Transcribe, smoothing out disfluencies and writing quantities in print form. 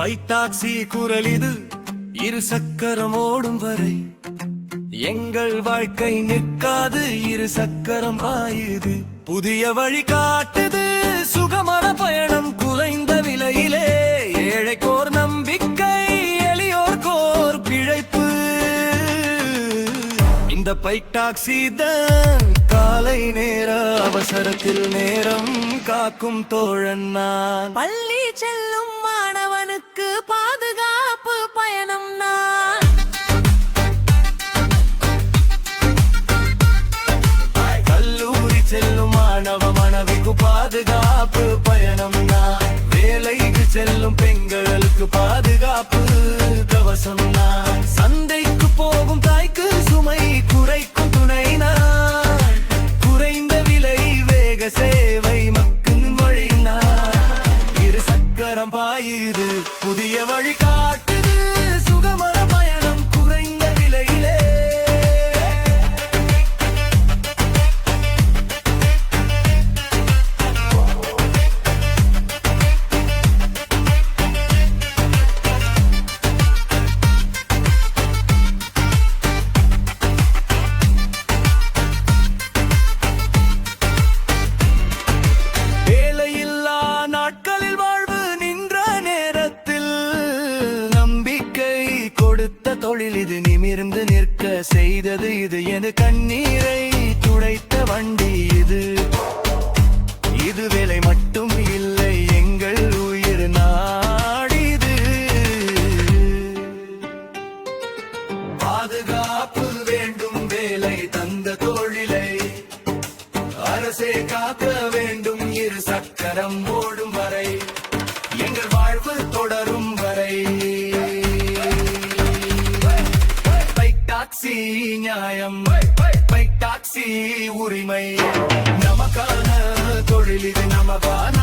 Bike taxi குரல் இது, இரு சக்கரம் ஓடும் வரை எங்கள் வாழ்க்கை நிற்காது, இரு சக்கரம் ஆயுது. புதிய வழி காட்டுது சுகமர பயணம் குறைந்த விலையிலே, ஏழைக்கோர் நம்பிக்கை எளியோர்கோர் பிழைப்பு. இந்த பைக் டாக்ஸி தான் காலை நேர அவசரத்தில் நேரம் காக்கும் தோழன் நான். பள்ளி செல்லும் மாணவனுக்கு பாதுகாப்பு பயணம் நான். கல்லூரி செல்லும் மாணவ மனைவிக்கு பாதுகாப்பு பயணம் நான். வேலைக்கு செல்லும் பெண்களுக்கு பாதுகாப்பு கவசம் நான். சந்தைக்கு போகும் தாய்க்கு சுமை குறைக்கும் துணை நான். குறைந்த விலை வேக சேவை மக்கும் வழி நான். இரு சக்கரம் பாயுது புதிய வழி காட்டுது சுகமர பயணம் குறைந்த விலையிலே. நாட்களில் வாழ்வு நின்ற நேரத்தில் நம்பிக்கை கொடுத்த தொழில் இது, நிமிர்ந்து நிற்க செய்தது இது, என கண்ணீரை துடைத்த வண்டி இது. இது வேலை மட்டும் இல்லை எங்கள் உயிர் நாடிது. பாதுகாப்பு வேண்டும் வேலை தந்த தொழிலை அரசே காக்க வேண்டும், இரு சக்கரம் ஓடும் வரை எங்கள் வாழ்வு தொடரும் வரை. பைக் டாக்ஸி நியாயம், பைக் டாக்ஸி உரிமை, நமக்கான தொழில் இது, நமக்கான